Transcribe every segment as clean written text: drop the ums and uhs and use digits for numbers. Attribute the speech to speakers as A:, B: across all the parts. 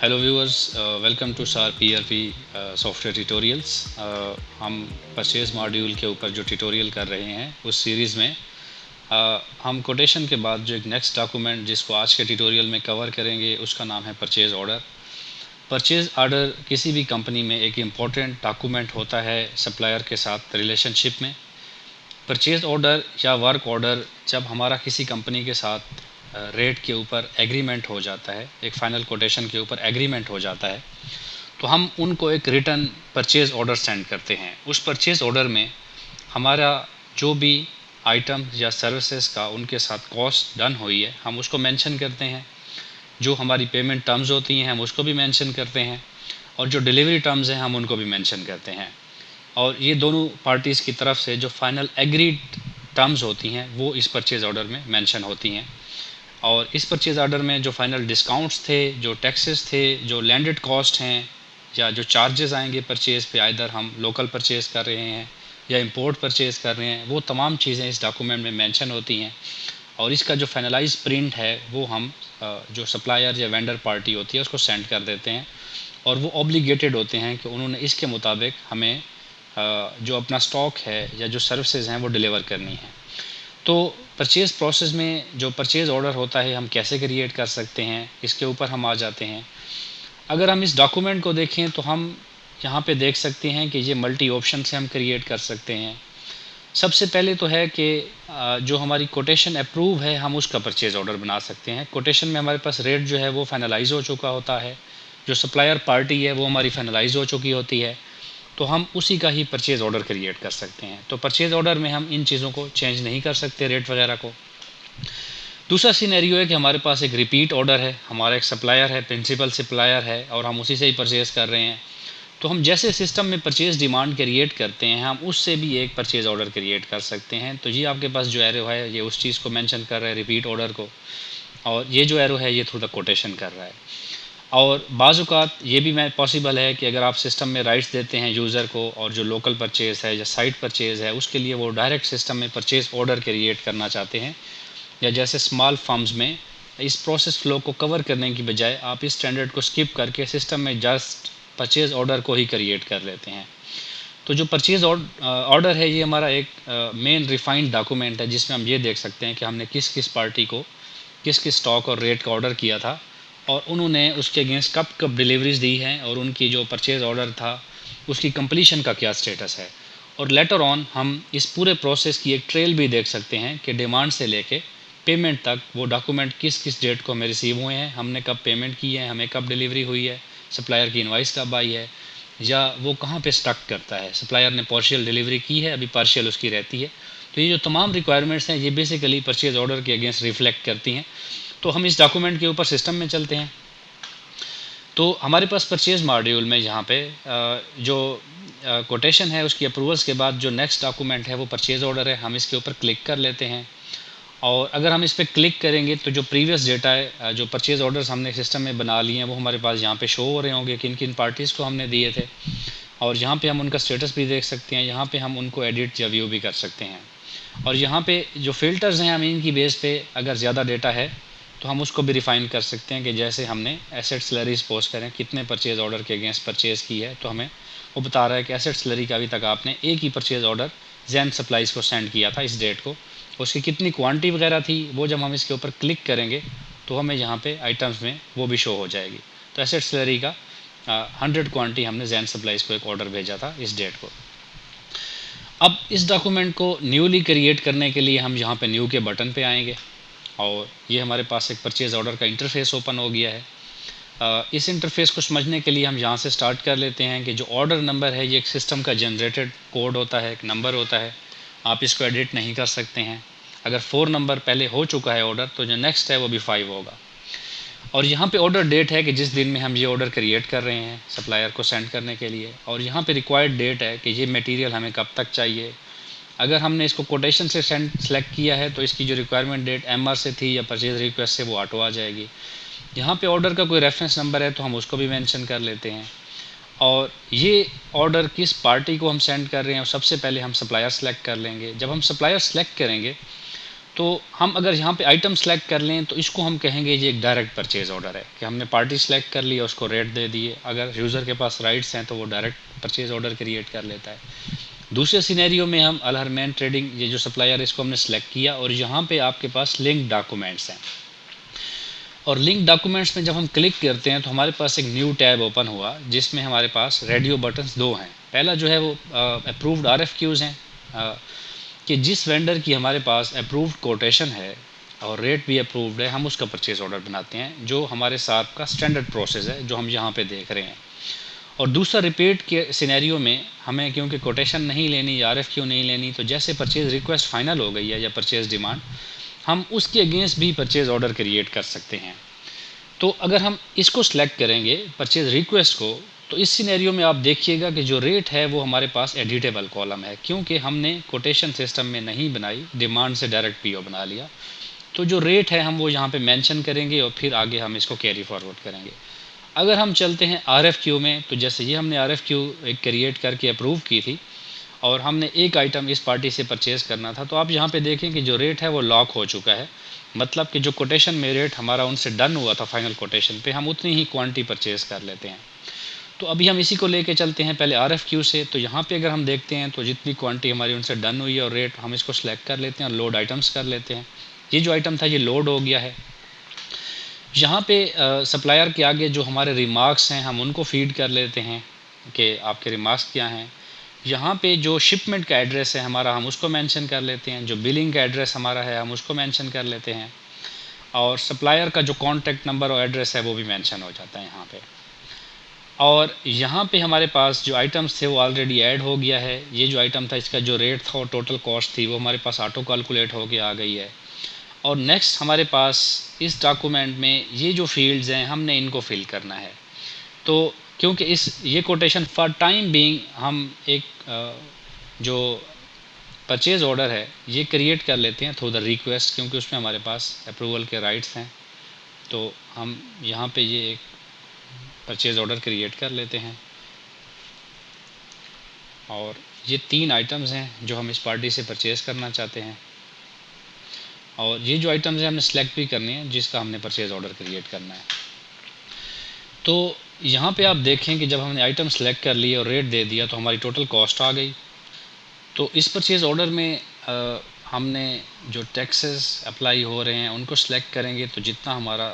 A: Hello viewers, welcome to सार PRP software tutorials. हम purchase module के ऊपर जो ट्यूटोरियल कर रहे हैं उस सीरीज़ में हम कोटेशन के बाद जो एक नेक्स्ट डॉक्यूमेंट जिसको आज के ट्यूटोरियल में कवर करेंगे उसका नाम है परचेज ऑर्डर। परचेज ऑर्डर किसी भी कंपनी में एक इम्पॉर्टेंट डॉक्यूमेंट होता है सप्लायर के साथ रिलेशनशिप में। परचेज ऑर्डर या वर्क ऑर्डर जब हमारा किसी कंपनी के साथ रेट के ऊपर एग्रीमेंट हो जाता है, एक फ़ाइनल कोटेशन के ऊपर एग्रीमेंट हो जाता है, तो हम उनको एक रिटर्न परचेज़ ऑर्डर सेंड करते हैं। उस परचेज़ ऑर्डर में हमारा जो भी आइटम या सर्विसेज का उनके साथ कॉस्ट डन हुई है हम उसको मेंशन करते हैं। जो हमारी पेमेंट टर्म्स होती हैं हम उसको भी मेंशन करते हैं, और जो डिलीवरी टर्म्स हैं हम उनको भी मेंशन करते हैं। और ये दोनों पार्टीज़ की तरफ से जो फाइनल एग्रीड टर्म्स होती हैं वो इस परचेज़ ऑर्डर में मेंशन होती हैं। और इस परचेज़ ऑर्डर में जो फाइनल डिस्काउंट्स थे, जो टैक्सेस थे, जो लैंडेड कॉस्ट हैं या जो चार्जेस आएंगे परचेज़ पे, आइदर हम लोकल परचेज़ कर रहे हैं या इंपोर्ट परचेज़ कर रहे हैं, वो तमाम चीज़ें इस डॉक्यूमेंट में मेंशन होती हैं। और इसका जो फाइनलाइज प्रिंट है वो हम जो सप्लायर या वेंडर पार्टी होती है उसको सेंड कर देते हैं, और वो ऑब्लिगेटेड होते हैं कि उन्होंने इसके मुताबिक हमें जो अपना स्टॉक है या जो सर्विसेज हैं वो डिलीवर करनी है। तो परचेज़ प्रोसेस में जो परचेज़ ऑर्डर होता है हम कैसे क्रिएट कर सकते हैं, इसके ऊपर हम आ जाते हैं। अगर हम इस डॉक्यूमेंट को देखें तो हम यहाँ पे देख सकते हैं कि ये मल्टी ऑप्शन से हम क्रिएट कर सकते हैं। सबसे पहले तो है कि जो हमारी कोटेशन अप्रूव है हम उसका परचेज़ ऑर्डर बना सकते हैं। कोटेशन में हमारे पास रेट जो है वो फाइनलाइज़ हो चुका होता है, जो सप्लायर पार्टी है वो हमारी फाइनलाइज़ हो चुकी होती है, तो हम उसी का ही परचेज़ ऑर्डर क्रिएट कर सकते हैं। तो परचेज़ ऑर्डर में हम इन चीज़ों को चेंज नहीं कर सकते, रेट वगैरह को। दूसरा सिनेरियो है कि हमारे पास एक रिपीट ऑर्डर है, हमारा एक सप्लायर है, प्रिंसिपल सप्लायर है और हम उसी से ही परचेज़ कर रहे हैं। तो हम जैसे सिस्टम में परचेज़ डिमांड क्रिएट करते हैं हम उससे भी एक परचेज़ ऑर्डर क्रिएट कर सकते हैं। तो ये आपके पास जो एरो है ये उस चीज़ को मेंशन कर रहा है, रिपीट ऑर्डर को, और ये जो एरो है ये थ्रू द कोटेशन कर रहा है। और बाज़-औक़ात ये भी मैं पॉसिबल है कि अगर आप सिस्टम में राइट्स देते हैं यूज़र को, और जो लोकल परचेज़ है या साइट परचेज़ है उसके लिए वो डायरेक्ट सिस्टम में परचेज़ ऑर्डर क्रिएट करना चाहते हैं, या जैसे स्मॉल फर्म्स में इस प्रोसेस फ्लो को कवर करने की बजाय आप इस स्टैंडर्ड को स्किप करके सिस्टम में जस्ट परचेज़ ऑर्डर को ही क्रिएट कर लेते हैं। तो जो परचेज़ ऑर्डर है ये हमारा एक मेन रिफाइंड डॉक्यूमेंट है जिसमें हम ये देख सकते हैं कि हमने किस किस पार्टी को किस किस स्टॉक और रेट का ऑर्डर किया था, और उन्होंने उसके अगेंस्ट कब कब डिलीवरीज दी हैं, और उनकी जो परचेज़ ऑर्डर था उसकी कंप्लीशन का क्या स्टेटस है। और लेटर ऑन हम इस पूरे प्रोसेस की एक ट्रेल भी देख सकते हैं कि डिमांड से लेके पेमेंट तक वो डॉक्यूमेंट किस किस डेट को हमें रिसीव हुए हैं, हमने कब पेमेंट की है, हमें कब डिलीवरी हुई है, सप्लायर की इनवाइस कब आई है, या वो कहाँ पे स्टक करता है, सप्लायर ने पार्शियल डिलीवरी की है अभी पार्शियल उसकी रहती है। तो ये जो तमाम रिक्वायरमेंट्स हैं ये बेसिकली परचेज़ ऑर्डर के अगेंस्ट रिफ्लेक्ट करती हैं। तो हम इस डॉक्यूमेंट के ऊपर सिस्टम में चलते हैं। तो हमारे पास परचेज़ मॉड्यूल में यहाँ पे जो कोटेशन है उसकी अप्रूवल्स के बाद जो नेक्स्ट डॉक्यूमेंट है वो परचेज़ ऑर्डर है, हम इसके ऊपर क्लिक कर लेते हैं। और अगर हम इस पर क्लिक करेंगे तो जो प्रीवियस डेटा है, जो परचेज़ ऑर्डर्स हमने सिस्टम में बना लिए हैं वो हमारे पास यहाँ पे शो हो रहे होंगे किन किन पार्टीज़ को हमने दिए थे, और यहाँ पे हम उनका स्टेटस भी देख सकते हैं, यहाँ पे हम उनको एडिट या व्यू भी कर सकते हैं। और यहाँ पे जो फ़िल्टर्स हैं हम इनकी बेस पे अगर ज़्यादा डेटा है तो हम उसको भी रिफ़ाइन कर सकते हैं कि जैसे हमने एसेट स्लरी सपोज़ करें कितने परचेज़ ऑर्डर के अगेंस्ट परचेज़ की है, तो हमें वो बता रहा है कि एसेट स्लरी का अभी तक आपने एक ही परचेज़ ऑर्डर जैन सप्लाईज़ को सेंड किया था इस डेट को, उसकी कितनी क्वांटिटी वगैरह थी वो जब हम इसके ऊपर क्लिक करेंगे तो हमें यहाँ पे आइटम्स में वो भी शो हो जाएगी। तो एसेट स्लरी का 100 क्वांटिटी हमने जैन सप्लाईज़ को एक ऑर्डर भेजा था इस डेट को। अब इस डॉक्यूमेंट को न्यूली क्रिएट करने के लिए हम यहाँ पे न्यू के बटन पे आएंगे, और ये हमारे पास एक परचेज़ ऑर्डर का इंटरफेस ओपन हो गया है। इस इंटरफेस को समझने के लिए हम यहाँ से स्टार्ट कर लेते हैं कि जो ऑर्डर नंबर है ये एक सिस्टम का जनरेटेड कोड होता है, एक नंबर होता है, आप इसको एडिट नहीं कर सकते हैं। अगर 4 नंबर पहले हो चुका है ऑर्डर तो जो नेक्स्ट है वो भी 5 होगा। और यहाँ पे ऑर्डर डेट है कि जिस दिन में हम ये ऑर्डर क्रिएट कर रहे हैं सप्लायर को सेंड करने के लिए, और यहाँ पे रिक्वायर्ड डेट है कि ये मटेरियल हमें कब तक चाहिए। अगर हमने इसको कोटेशन से सेलेक्ट किया है तो इसकी जो रिक्वायरमेंट डेट एमआर से थी या परचेज रिक्वेस्ट से वो ऑटो आ जाएगी। यहाँ पे ऑर्डर का कोई रेफरेंस नंबर है तो हम उसको भी मेंशन कर लेते हैं। और ये ऑर्डर किस पार्टी को हम सेंड कर रहे हैं सबसे पहले हम सप्लायर सेलेक्ट कर लेंगे। जब हम सप्लायर सेलेक्ट करेंगे तो हम अगर यहाँ पे आइटम सेलेक्ट कर लें तो इसको हम कहेंगे ये एक डायरेक्ट परचेज़ ऑर्डर है कि हमने पार्टी सेलेक्ट कर लिया, उसको रेट दे दिए। अगर यूज़र के पास राइट्स हैं तो वो डायरेक्ट परचेज़ ऑर्डर क्रिएट कर लेता है। दूसरे सिनेरियो में हम अल हरमैन ट्रेडिंग, ये जो सप्लायर है इसको हमने सेलेक्ट किया और यहाँ पे आपके पास लिंक डॉक्यूमेंट्स हैं, और लिंक डॉक्यूमेंट्स में जब हम क्लिक करते हैं तो हमारे पास एक न्यू टैब ओपन हुआ जिसमें हमारे पास रेडियो बटन्स दो हैं। पहला जो है वो अप्रूव्ड RFQs हैं, कि जिस वेंडर की हमारे पास अप्रूव्ड कोटेशन है और रेट भी अप्रूव्ड है, हम उसका परचेज़ ऑर्डर बनाते हैं, जो हमारे साथ का स्टैंडर्ड प्रोसेस है जो हम यहाँ पे देख रहे हैं। और दूसरा रिपीट के सिनेरियो में हमें क्योंकि कोटेशन नहीं लेनी या RFQ नहीं लेनी, तो जैसे परचेज़ रिक्वेस्ट फाइनल हो गई है या परचेज़ डिमांड, हम उसके अगेंस्ट भी परचेज़ ऑर्डर क्रिएट कर सकते हैं। तो अगर हम इसको सिलेक्ट करेंगे परचेज़ रिक्वेस्ट को, तो इस सिनेरियो में आप देखिएगा कि जो रेट है वो हमारे पास एडिटेबल कॉलम है, क्योंकि हमने कोटेशन सिस्टम में नहीं बनाई, डिमांड से डायरेक्ट PO बना लिया। तो जो रेट है हम वो यहाँ पे मेंशन करेंगे और फिर आगे हम इसको कैरी फॉरवर्ड करेंगे। अगर हम चलते हैं RFQ में, तो जैसे ये हमने RFQ एक क्रिएट करके अप्रूव की थी और हमने एक आइटम इस पार्टी से परचेज़ करना था, तो आप यहाँ पे देखें कि जो रेट है वो लॉक हो चुका है। मतलब कि जो कोटेशन में रेट हमारा उनसे डन हुआ था फाइनल कोटेशन पे, हम उतनी ही क्वांटिटी परचेज़ कर लेते हैं। तो अभी हम इसी को लेके चलते हैं पहले RFQ से। तो यहाँ पे अगर हम देखते हैं तो जितनी क्वांटिटी हमारी उनसे डन हुई है और रेट, हम इसको सिलेक्ट कर लेते हैं और लोड आइटम्स कर लेते हैं। ये जो आइटम था ये लोड हो गया है। यहाँ पे सप्लायर के आगे जो हमारे रिमार्क्स हैं हम उनको फ़ीड कर लेते हैं कि आपके रिमार्क्स क्या हैं। यहाँ पे जो शिपमेंट का एड्रेस है हमारा, हम उसको मेंशन कर लेते हैं। जो बिलिंग का एड्रेस हमारा है हम उसको मेंशन कर लेते हैं, और सप्लायर का जो कॉन्टैक्ट नंबर और एड्रेस है वो भी मेंशन हो जाता है यहाँ पे। और यहाँ पे हमारे पास जो आइटम्स थे वो ऑलरेडी ऐड हो गया है। ये जो आइटम था इसका जो रेट था और टोटल कॉस्ट थी वो हमारे पास ऑटो कैलकुलेट होके आ गई है। और नेक्स्ट हमारे पास इस डॉक्यूमेंट में ये जो फील्ड्स हैं हमने इनको फिल करना है। तो क्योंकि ये कोटेशन फॉर टाइम बीइंग हम एक जो परचेज़ ऑर्डर है ये क्रिएट कर लेते हैं थ्रू द रिक्वेस्ट, क्योंकि उसमें हमारे पास अप्रूवल के राइट्स हैं। तो हम यहाँ पे ये एक परचेज़ ऑर्डर क्रिएट कर लेते हैं, और ये 3 आइटम्स हैं जो हम इस पार्टी से परचेज़ करना चाहते हैं, और ये जो आइटम्स हैं हमने सेलेक्ट भी करनी है जिसका हमने परचेज़ ऑर्डर क्रिएट करना है। तो यहाँ पे आप देखें कि जब हमने आइटम सेलेक्ट कर लिए और रेट दे दिया तो हमारी टोटल कॉस्ट आ गई। तो इस परचेज़ ऑर्डर में हमने जो टैक्सेस अप्लाई हो रहे हैं उनको सेलेक्ट करेंगे, तो जितना हमारा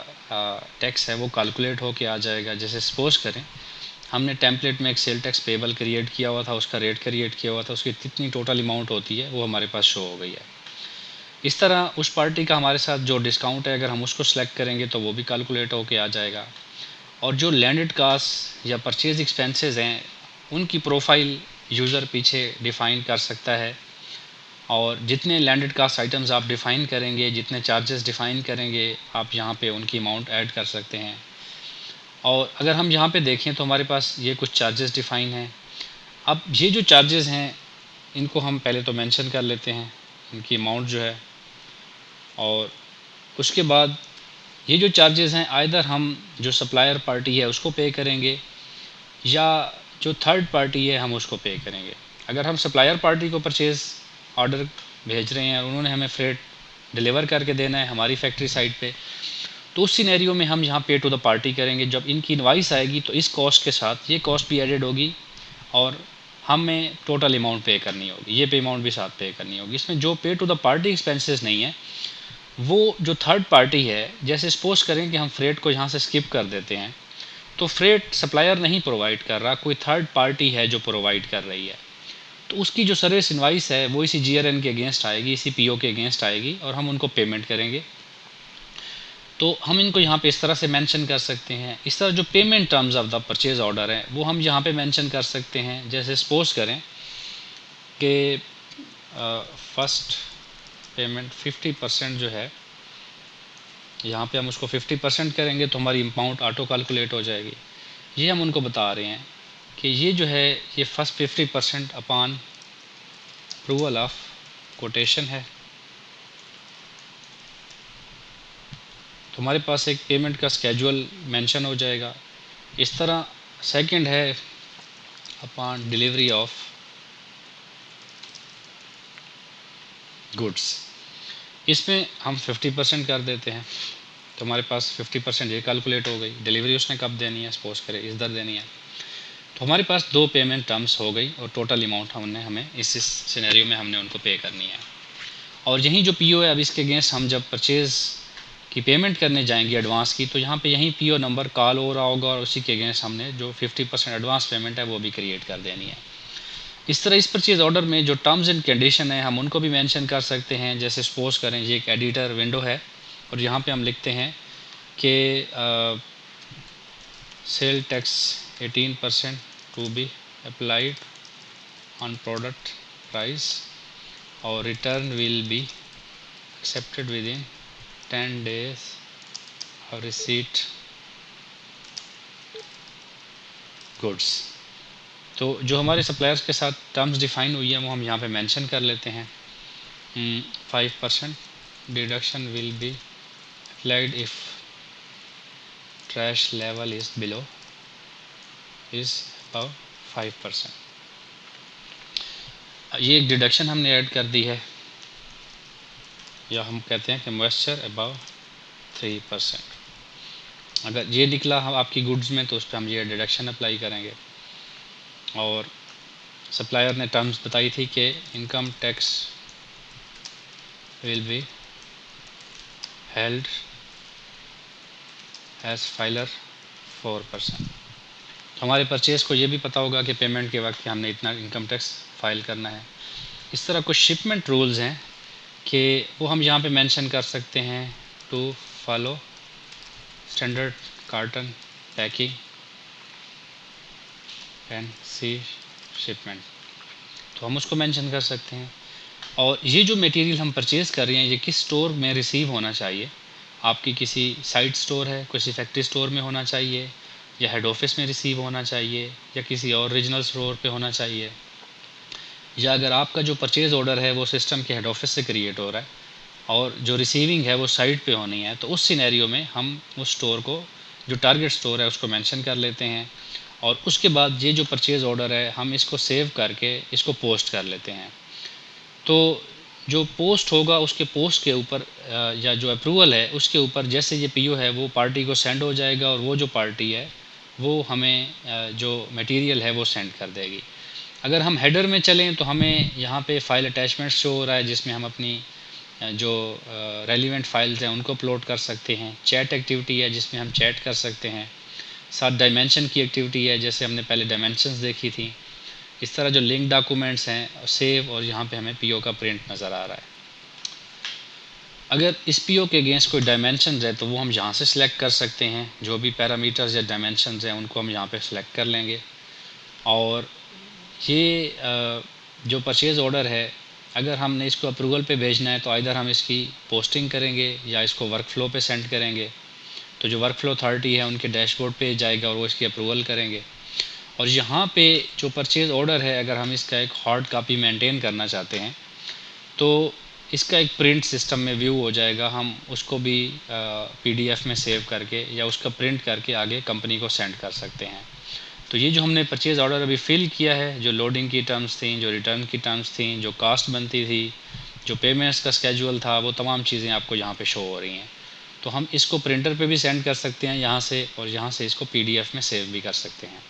A: टैक्स है वो कैलकुलेट होके आ जाएगा। जैसे सपोज़ करें हमने टेम्पलेट में एक सेल टैक्स पेबल क्रिएट किया हुआ था, उसका रेट क्रिएट किया हुआ था, उसकी कितनी टोटल अमाउंट होती है वो हमारे पास शो हो गई है। इस तरह उस पार्टी का हमारे साथ जो डिस्काउंट है अगर हम उसको सेलेक्ट करेंगे तो वो भी कैलकुलेट होके आ जाएगा। और जो लैंडेड कास्ट या परचेज़ एक्सपेंसेस हैं उनकी प्रोफाइल यूज़र पीछे डिफ़ाइन कर सकता है, और जितने लैंडेड कास्ट आइटम्स आप डिफ़ाइन करेंगे, जितने चार्जेस डिफ़ाइन करेंगे, आप यहाँ पे उनकी अमाउंट ऐड कर सकते हैं। और अगर हम यहाँ पे देखें तो हमारे पास ये कुछ चार्जेस डिफ़ाइन हैं। अब ये जो चार्जेस हैं इनको हम पहले तो मेंशन कर लेते हैं, इनकी अमाउंट जो है, और उसके बाद ये जो चार्जेस हैं आइदर हम जो सप्लायर पार्टी है उसको पे करेंगे या जो थर्ड पार्टी है हम उसको पे करेंगे। अगर हम सप्लायर पार्टी को परचेज़ ऑर्डर भेज रहे हैं और उन्होंने हमें फ्रेट डिलीवर करके देना है हमारी फैक्ट्री साइट पे, तो उस सिनेरियो में हम यहाँ पे टू द पार्टी करेंगे। जब इनकी इनवाइस आएगी तो इस कॉस्ट के साथ ये कॉस्ट भी एडेड होगी और हमें टोटल अमाउंट पे करनी होगी, ये पे अमाउंट भी साथ पे करनी होगी। इसमें जो पे टू द पार्टी एक्सपेंसेस नहीं है वो जो थर्ड पार्टी है, जैसे सपोज़ करें कि हम फ्रेट को यहाँ से स्किप कर देते हैं, तो फ्रेट सप्लायर नहीं प्रोवाइड कर रहा, कोई थर्ड पार्टी है जो प्रोवाइड कर रही है, तो उसकी जो सर्विस इनवाइस है वो इसी GRN के अगेंस्ट आएगी, इसी PO के अगेंस्ट आएगी और हम उनको पेमेंट करेंगे। तो हम इनको यहाँ पे इस तरह से मेंशन कर सकते हैं। इस तरह जो payment terms of the purchase order है वो हम यहाँ पे मेंशन कर सकते हैं। जैसे सपोज़ करें कि फ़र्स्ट पेमेंट 50% जो है, यहाँ पे हम उसको 50% करेंगे तो हमारी अमाउंट ऑटो कैलकुलेट हो जाएगी। ये हम उनको बता रहे हैं कि ये जो है ये first 50% upon approval of quotation है। तो हमारे पास एक पेमेंट का स्केड्यूल मेंशन हो जाएगा। इस तरह सेकंड है अपॉन डिलीवरी ऑफ गुड्स। इसमें हम 50% कर देते हैं, तो हमारे पास 50% ये कैलकुलेट हो गई। डिलीवरी उसने कब देनी है, सपोज करें इधर देनी है, तो हमारे पास 2 पेमेंट टर्म्स हो गई और टोटल अमाउंट हमें इस सिनेरियो में हमने उनको पे करनी है। और यही जो पीओ है, अब इसके अगेंस्ट हम जब परचेज़ की पेमेंट करने जाएंगे एडवांस की, तो यहाँ पे यही पीओ नंबर कॉल हो रहा होगा और उसी के अगेंस्ट हमने जो 50% एडवांस पेमेंट है वो भी क्रिएट कर देनी है। इस तरह इस परचेज़ ऑर्डर में जो टर्म्स एंड कंडीशन है हम उनको भी मेंशन कर सकते हैं। जैसे सपोज करें ये एक एडिटर विंडो है और यहाँ पे हम लिखते हैं कि sale tax 18% to be applied on product price और return will be accepted within 10 days और रिसीट गुड्स। तो जो हमारे सप्लायर्स के साथ टर्म्स डिफाइन हुई है वो हम यहाँ पे मेंशन कर लेते हैं। 5% deduction will be applied if trash level is below is above 5%। ये एक डिडक्शन हमने ऐड कर दी है, या हम कहते हैं कि मॉइस्चर अबाउ 3%। अगर ये निकला हम आपकी गुड्स में तो उस पर हम ये डिडक्शन अप्लाई करेंगे। और सप्लायर ने टर्म्स बताई थी कि income tax will be held as filer 4%। तो हमारे परचेज़ को ये भी पता होगा कि पेमेंट के वक्त हमने इतना इनकम टैक्स फाइल करना है। इस तरह कुछ शिपमेंट रूल्स हैं कि वो हम यहाँ पे मेंशन कर सकते हैं, to follow standard carton packing and sea shipment, तो हम उसको मेंशन कर सकते हैं। और ये जो मटेरियल हम परचेज़ कर रहे हैं ये किस स्टोर में रिसीव होना चाहिए, आपकी किसी साइट स्टोर है, किसी फैक्ट्री स्टोर में होना चाहिए, या हेड ऑफिस में रिसीव होना चाहिए, या किसी और रीजनल स्टोर पे होना चाहिए, या अगर आपका जो परचेज़ ऑर्डर है वो सिस्टम के हेड ऑफिस से क्रिएट हो रहा है और जो रिसीविंग है वो साइट पे होनी है, तो उस सिनेरियो में हम उस स्टोर को, जो टारगेट स्टोर है उसको मेंशन कर लेते हैं। और उसके बाद ये जो परचेज़ ऑर्डर है हम इसको सेव करके इसको पोस्ट कर लेते हैं। तो जो पोस्ट होगा उसके पोस्ट के ऊपर या जो अप्रूवल है उसके ऊपर जैसे ये पीओ है वो पार्टी को सेंड हो जाएगा और वो जो पार्टी है वो हमें जो मटेरियल है वो सेंड कर देगी। अगर हम हेडर में चलें तो हमें यहाँ पे फ़ाइल अटैचमेंट शो हो रहा है जिसमें हम अपनी जो रेलिवेंट फाइल्स हैं उनको अपलोड कर सकते हैं। चैट एक्टिविटी है जिसमें हम चैट कर सकते हैं। साथ डायमेंशन की एक्टिविटी है, जैसे हमने पहले डायमेंशंस देखी थी। इस तरह जो लिंक डॉक्यूमेंट्स हैं सेव, और यहाँ पे हमें पीओ का प्रिंट नज़र आ रहा है। अगर इस पीओ के अगेंस्ट कोई डायमेंशन है तो वो हम यहाँ से सिलेक्ट कर सकते हैं। जो भी पैरामीटर्स या डायमेंशंस हैं उनको हम यहाँ पे सिलेक्ट कर लेंगे। और ये जो परचेज़ ऑर्डर है अगर हमने इसको अप्रूवल पे भेजना है तो इधर हम इसकी पोस्टिंग करेंगे या इसको वर्क फ्लो पे सेंड करेंगे। तो जो वर्क फ्लो अथॉरिटी है उनके डैशबोर्ड पे जाएगा और वो इसकी अप्रूवल करेंगे। और यहाँ पे जो परचेज़ ऑर्डर है अगर हम इसका एक हार्ड कापी मेंटेन करना चाहते हैं तो इसका एक प्रिंट सिस्टम में व्यू हो जाएगा। हम उसको भी पीडीएफ में सेव करके या उसका प्रिंट करके आगे कंपनी को सेंड कर सकते हैं। तो ये जो हमने परचेज़ ऑर्डर अभी फ़िल किया है, जो लोडिंग की टर्म्स थी, जो रिटर्न की टर्म्स थी, जो कास्ट बनती थी, जो पेमेंट्स का स्केड्यूल था, वो तमाम चीज़ें आपको यहाँ पे शो हो रही हैं। तो हम इसको प्रिंटर पे भी सेंड कर सकते हैं यहाँ से, और यहाँ से इसको पीडीएफ में सेव भी कर सकते हैं।